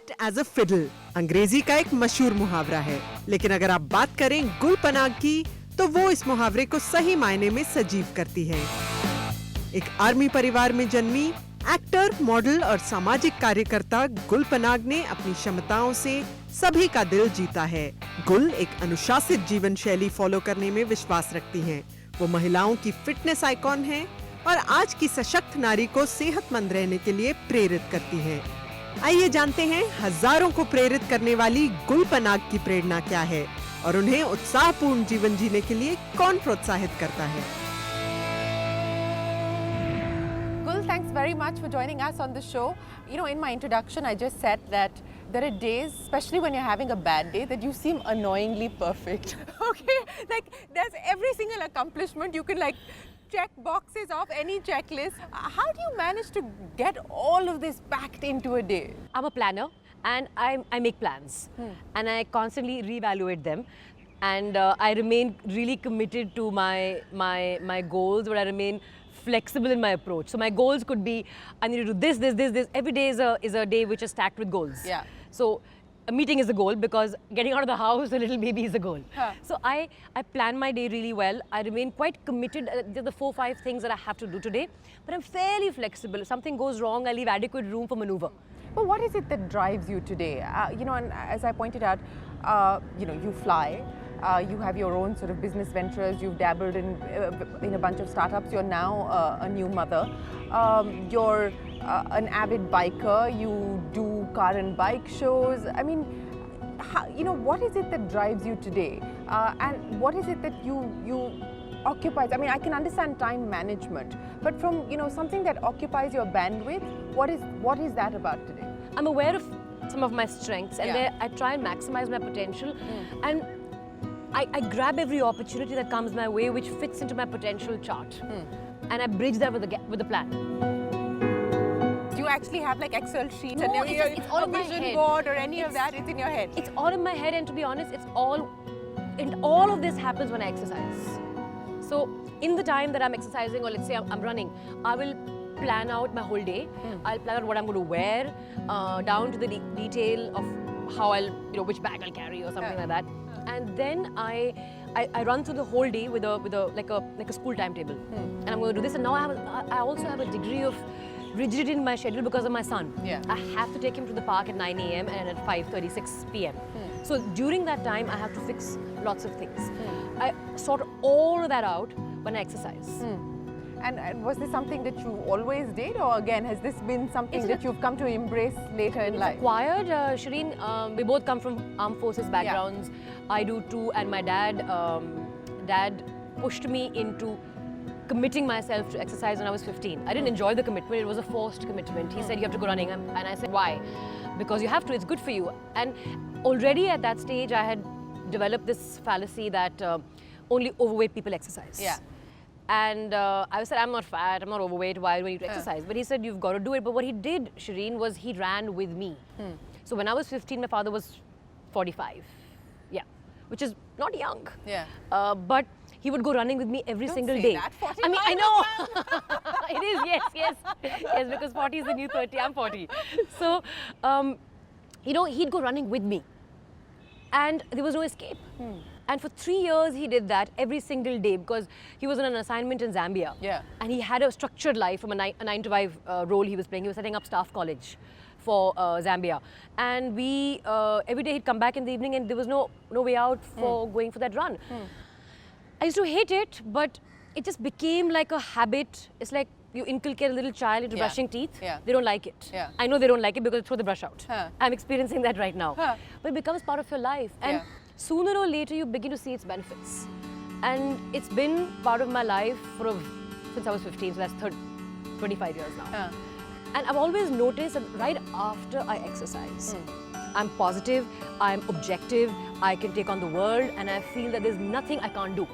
Fit as a fiddle अंग्रेजी का एक मशहूर मुहावरा है, लेकिन अगर आप बात करें गुल पनाग की तो वो इस मुहावरे को सही मायने में सजीव करती है। एक आर्मी परिवार में जन्मी एक्टर, मॉडल और सामाजिक कार्यकर्ता गुल पनाग ने अपनी क्षमताओं से सभी का दिल जीता है। गुल एक अनुशासित जीवन शैली फॉलो करने में विश्वास रखती हैं। वो महिलाओं की फिटनेस आइकॉन हैं और आज की सशक्त नारी को सेहतमंद रहने के लिए प्रेरित करती हैं। आइए जानते हैं हजारों को प्रेरित करने वाली गुल पनाग की प्रेरणा क्या है और उन्हें उत्साहपूर्ण जीवन जीने के लिए कौन प्रोत्साहित करता है। Gul, thanks very much for joining us on the show. You know, in my introduction, I just said that there are days, especially when you're having a bad day, that you seem annoyingly perfect. Okay, like there's every single accomplishment you can like check boxes off any checklist. How do you manage to get all of this packed into a day? I'm a planner and I make plans and I constantly reevaluate them. And I remain really committed to my goals, but I remain flexible in my approach. So my goals could be, I need to do this, this, this, this. Every day is a day which is stacked with goals. Yeah. So a meeting is a goal because getting out of the house, a little baby is a goal. Huh. So I plan my day really well. I remain quite committed to the 4 or 5 things that I have to do today. But I'm fairly flexible. If something goes wrong, I leave adequate room for maneuver. But what is it that drives you today? You know, and as I pointed out, you know, you fly. You have your own sort of business ventures. You've dabbled in a bunch of startups. You're now a new mother. You're an avid biker. You do car and bike shows. I mean, you know, what is it that drives you today? And what is it that you occupies? I mean, I can understand time management, but from, you know, something that occupies your bandwidth, what is that about today? I'm aware of some of my strengths, and I try and maximize my potential. And I grab every opportunity that comes my way which fits into my potential chart, and I bridge that with a plan. Do you actually have like Excel sheets No, and it's all a in my vision head. board or any of that? It's in your head. It's all in my head, and to be honest, all of this happens when I exercise. So in the time that I'm exercising, or let's say I'm running, I will plan out my whole day. I'll plan out what I'm going to wear, down to the detail of how I'll, you know, which bag I'll carry or something like that. And then I run through the whole day with a school timetable, and I'm going to do this. And now I also have a degree of rigidity in my schedule because of my son. Yeah. I have to take him to the park at 9 a.m. and at 5:36 p.m. So during that time, I have to fix lots of things. I sort all of that out when I exercise. And was this something that you always did, or again, has this been something that you've come to embrace later in life? Acquired, Shireen. We both come from armed forces backgrounds. I do too, and my dad pushed me into committing myself to exercise when I was 15. I didn't enjoy the commitment, it was a forced commitment. He said, you have to go running, and I said, why? Because you have to, it's good for you. And already at that stage, I had developed this fallacy that only overweight people exercise. Yeah. And I said, I'm not fat, I'm not overweight, why do I need to exercise? But he said, you've got to do it. But what he did, Shireen, was he ran with me. So when I was 15, my father was 45. Yeah, which is not young. Yeah. But he would go running with me every single say day. that, 45 I mean, I know. It is, yes. Yes, because 40 is the new 30, I'm 40. So, you know, he'd go running with me. And there was no escape. And for 3 years, he did that every single day because he was on an assignment in Zambia. Yeah. And he had a structured life from a 9 to 5 role he was playing. He was setting up staff college for Zambia. And we, every day he'd come back in the evening and there was no way out for going for that run. I used to hate it, but it just became like a habit. It's like you inculcate a little child into brushing teeth. Yeah. They don't like it. Yeah. I know they don't like it because they throw the brush out. Huh. I'm experiencing that right now. Huh. But it becomes part of your life. And sooner or later, you begin to see its benefits. And it's been part of my life since I was 15, so that's 25 years now. And I've always noticed that right after I exercise, I'm positive, I'm objective, I can take on the world, and I feel that there's nothing I can't do.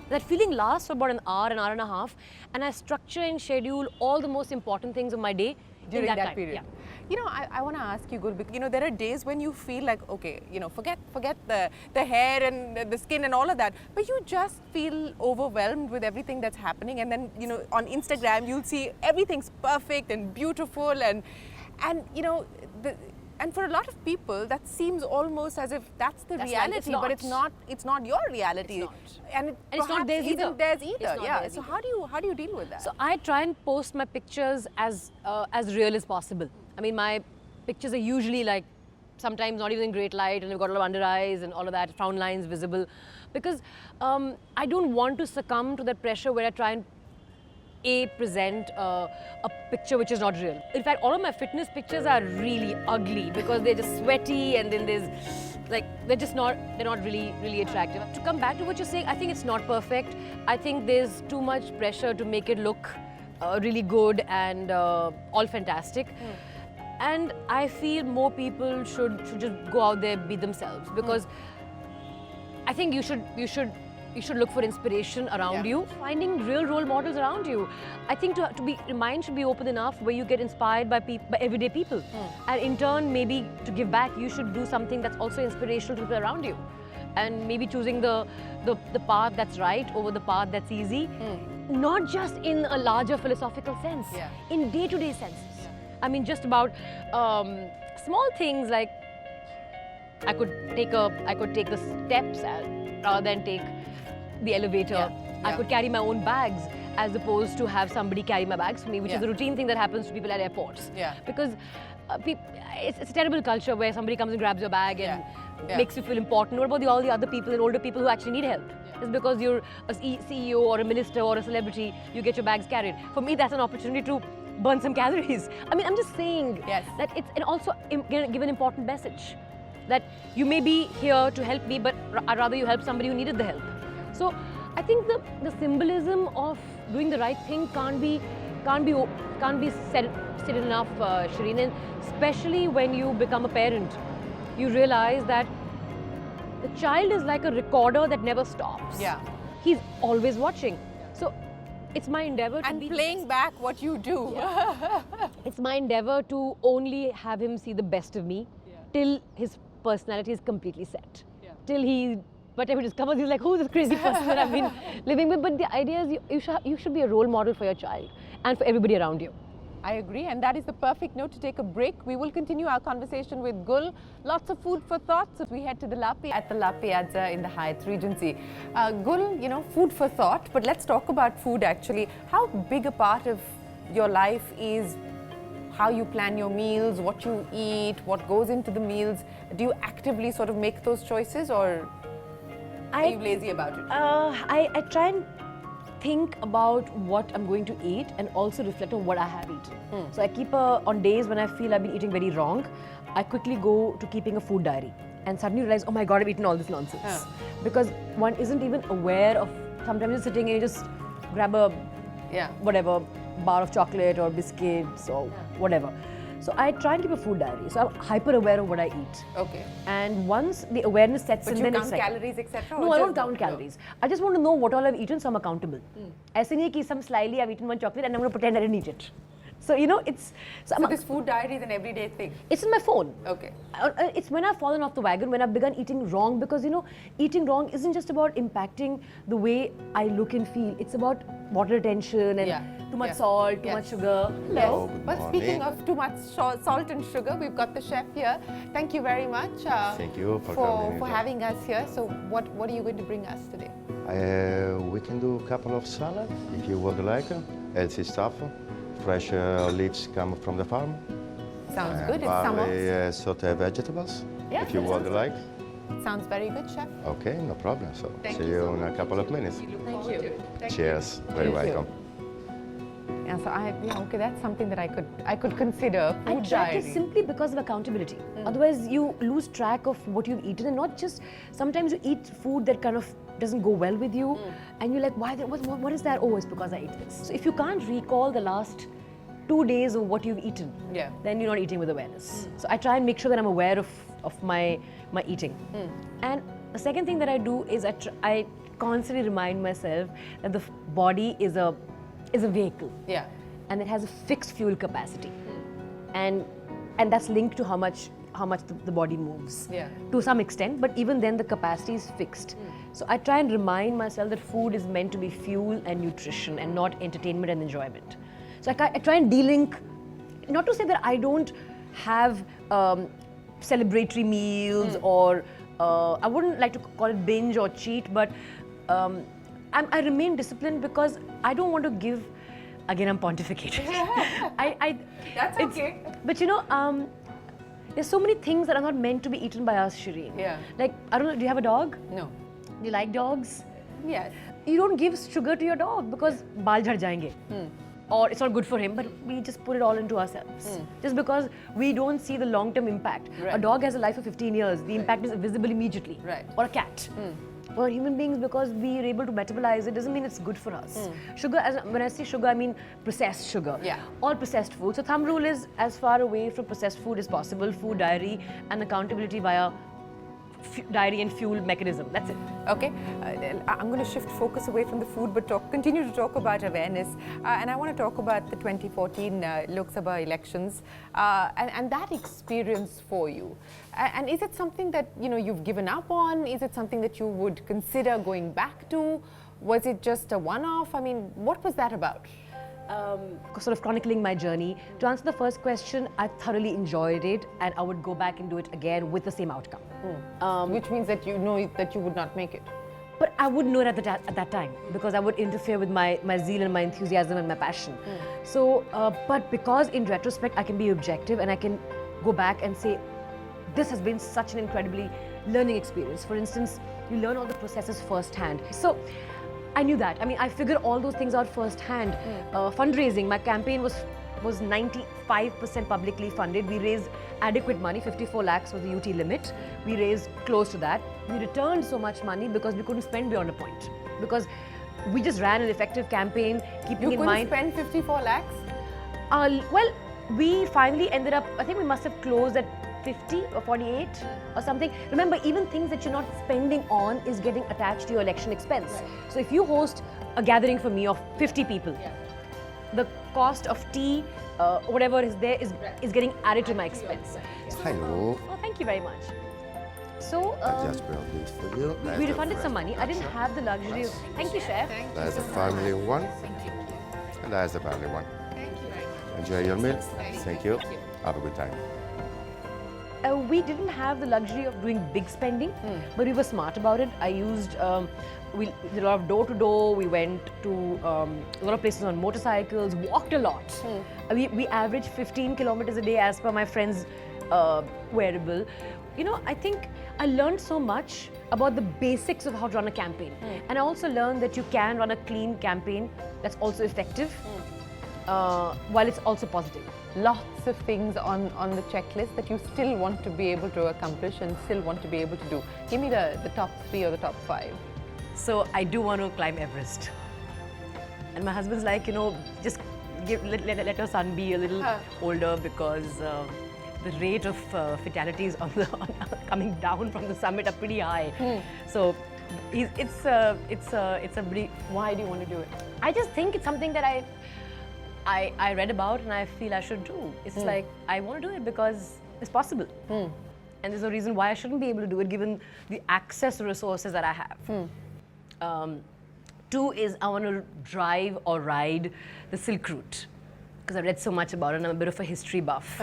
That feeling lasts for about an hour and a half, and I structure and schedule all the most important things of my day during in that that time. period. Yeah. You know, I want to ask you, Gul, because, you know, there are days when you feel like, okay, you know, forget the hair and the skin and all of that, but you just feel overwhelmed with everything that's happening. And then, you know, on Instagram, you'll see everything's perfect and beautiful, and you know, And for a lot of people, that seems almost as if that's the That's reality, right. It's not. but it's not your reality. It's not. And, it's not theirs isn't either. theirs either. It's not Yeah. theirs So either. how do you deal with that? So I try and post my pictures as real as possible. I mean, my pictures are usually like sometimes not even in great light, and they've got a lot of under eyes and all of that, frown lines visible, because I don't want to succumb to that pressure where I try and present a picture which is not real. In fact, all of my fitness pictures are really ugly because they're just sweaty, and then there's like they're not really attractive. To come back to what you're saying, I think it's not perfect. I think there's too much pressure to make it look really good and all fantastic. And I feel more people should just go out there, be themselves, because I think you should look for inspiration around you, finding real role models around you. I think your mind should be open enough where you get inspired by everyday people, and in turn, maybe to give back, you should do something that's also inspirational to people around you, and maybe choosing the path that's right over the path that's easy, not just in a larger philosophical sense, in day-to-day senses. I mean, just about small things like I could take the steps rather than take the elevator. I could carry my own bags as opposed to have somebody carry my bags for me, which is a routine thing that happens to people at airports. Because it's a terrible culture where somebody comes and grabs your bag and makes you feel important. What about all the other people and older people who actually need help? Just because you're a CEO or a minister or a celebrity, you get your bags carried. For me, that's an opportunity to burn some calories. I mean, I'm just saying that and also give an important message that you may be here to help me, but I'd rather you help somebody who needed the help. So I think the symbolism of doing the right thing can't be said enough, Shireen. And especially when you become a parent, you realize that the child is like a recorder that never stops. He's always watching. So it's my endeavor to be playing back what you do. It's my endeavor to only have him see the best of me till his personality is completely set. Till whatever he discovers, he's like, who's this crazy person that I've been living with? But the idea is you should be a role model for your child and for everybody around you. I agree, and that is the perfect note to take a break. We will continue our conversation with Gul. Lots of food for thought as we head to the La Piazza in the Hyatt Regency. Gul, food for thought, but let's talk about food actually. How big a part of your life is how you plan your meals, what you eat, what goes into the meals? Do you actively sort of make those choices, or are you lazy about it? I try and think about what I'm going to eat and also reflect on what I have eaten. So I keep on days when I feel I've been eating very wrong, I quickly go to keeping a food diary and suddenly realize, oh my God, I've eaten all this nonsense. Because one isn't even aware of, sometimes you're sitting and you just grab a whatever, bar of chocolate or biscuits or whatever. So I try and keep a food diary. So I'm hyper aware of what I eat. Okay. And once the awareness sets in, then it's like... But you count calories, etc.? No, I don't count calories. I just want to know what all I've eaten, so I'm accountable. Aise nahi ki some slyly I've eaten one chocolate and I'm going to pretend I didn't eat it. So, it's... So this food diary is an everyday thing? It's in my phone. Okay. It's when I've fallen off the wagon, when I've begun eating wrong, because, eating wrong isn't just about impacting the way I look and feel. It's about water retention and too much salt, too much sugar. Hello. But speaking of too much salt and sugar, we've got the chef here. Thank you very much Thank you for having us here. So what are you going to bring us today? We can do a couple of salads if you would like. Healthy stuff. Fresh leaves come from the farm. Sounds good. It's summer. Sauté vegetables if you would like. Sounds very good, chef. Okay, no problem. So Thank see you you so in a couple of minutes. Thank you. Cheers. Very welcome. Yeah, so okay, that's something that I could consider. I track it simply because of accountability. Otherwise, you lose track of what you've eaten, and not just, sometimes you eat food that kind of doesn't go well with you, and you're like, what is that? Oh, it's because I ate this. So if you can't recall the last 2 days of what you've eaten, then you're not eating with awareness. So I try and make sure that I'm aware of my eating. And the second thing that I do is I constantly remind myself that the body is a vehicle. And it has a fixed fuel capacity. And that's linked to how much the body moves to some extent, but even then the capacity is fixed. So I try and remind myself that food is meant to be fuel and nutrition and not entertainment and enjoyment. So I try and de-link, not to say that I don't have celebratory meals or I wouldn't like to call it binge or cheat, but I remain disciplined because I don't want to give. Again, I'm pontificating. That's okay. But you know, there's so many things that are not meant to be eaten by us, Shireen. Yeah. Like, I don't know, do you have a dog? No. Do you like dogs? Yes. You don't give sugar to your dog because baal jhad jayenge. Or it's not good for him, but we just put it all into ourselves. Just because we don't see the long-term impact. Right. A dog has a life of 15 years. The impact is visible immediately. Right. Or a cat. For human beings, because we are able to metabolize it, doesn't mean it's good for us. Sugar, when I say sugar, I mean processed sugar. Yeah. All processed food. So thumb rule is as far away from processed food as possible. Food diary and accountability via diary and fuel mechanism. That's it. Okay, I'm going to shift focus away from the food, but continue to talk about awareness. And I want to talk about the 2014 Lok Sabha elections and that experience for you. And is it something that you've given up on? Is it something that you would consider going back to? Was it just a one-off? I mean, what was that about? Sort of chronicling my journey. To answer the first question, I thoroughly enjoyed it and I would go back and do it again with the same outcome. Which means that you know that you would not make it. But I wouldn't know it at that time because I would interfere with my zeal and my enthusiasm and my passion. So, but because in retrospect I can be objective and I can go back and say, this has been such an incredibly learning experience. For instance, you learn all the processes firsthand. So, I knew that. I mean, I figured all those things out firsthand. Fundraising, my campaign was 95% publicly funded. We raised adequate money, 54 lakhs was the UT limit. We raised close to that. We returned so much money because we couldn't spend beyond a point. Because we just ran an effective campaign, keeping in mind... You couldn't spend 54 lakhs? Well, we finally ended up, I think we must have closed at 50 or 48 or something. Remember, even things that you're not spending on is getting attached to your election expense. Right. So if you host a gathering for me of 50 people, the cost of tea, whatever is there is getting added to my expense. Hello. Oh, thank you very much. So, I just brought this for you. we refunded some money. I didn't have the luxury of... Thank you, Chef. That's the family one. And that's the family one. Thank you very much. Enjoy your meal. Thank you. Have a good time. We didn't have the luxury of doing big spending, but we were smart about it. I used, we did a lot of door-to-door. We went to a lot of places on motorcycles, walked a lot. We averaged 15 kilometers a day as per my friend's wearable. You know, I think I learned so much about the basics of how to run a campaign. And I also learned that you can run a clean campaign that's also effective, while it's also positive. Lots of things on the checklist that you still want to be able to accomplish and still want to be able to do. Give me the top 3 or the top 5. So I do want to climb Everest. And my husband's like, you know, just let your son be a little older because the rate of fatalities coming down from the summit are pretty high. So it's a pretty... Why do you want to do it? I just think it's something that I read about and I feel I should do. It's like, I want to do it because it's possible. And there's no reason why I shouldn't be able to do it given the access to resources that I have. 2 is I want to drive or ride the Silk Route because I read so much about it and I'm a bit of a history buff.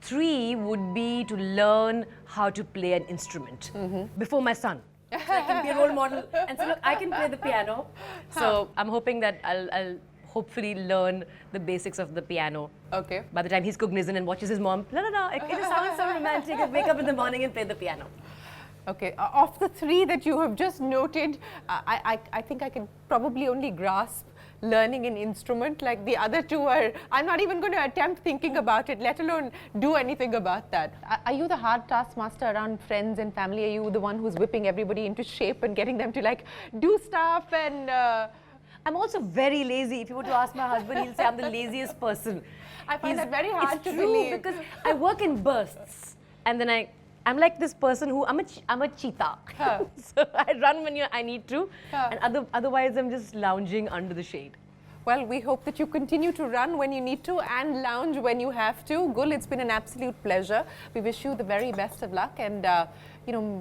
3 would be to learn how to play an instrument before my son. So I can be a role model and say, look, I can play the piano. So I'm hoping that I'll hopefully learn the basics of the piano. Okay. By the time he's cognizant and watches his mom, it just sounds so romantic. I wake up in the morning and play the piano. Okay, of the 3 that you have just noted, I think I can probably only grasp learning an instrument. Like the other 2 are, I'm not even going to attempt thinking about it, let alone do anything about that. Are you the hard taskmaster around friends and family? Are you the one who's whipping everybody into shape and getting them to like do stuff and... I'm also very lazy. If you were to ask my husband, he'll say I'm the laziest person. I find that very hard to believe. It's true because I work in bursts and then I'm like this person who, I'm a cheetah. So I run when I need to and otherwise I'm just lounging under the shade. Well, we hope that you continue to run when you need to and lounge when you have to. Gul, it's been an absolute pleasure. We wish you the very best of luck and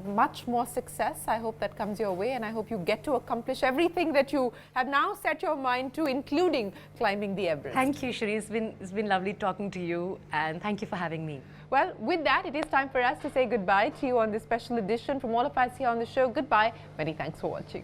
much more success. I hope that comes your way, and I hope you get to accomplish everything that you have now set your mind to, including climbing the Everest. Thank you, Shri. It's been lovely talking to you, and thank you for having me. Well, with that, it is time for us to say goodbye to you on this special edition. From all of us here on the show, goodbye. Many thanks for watching.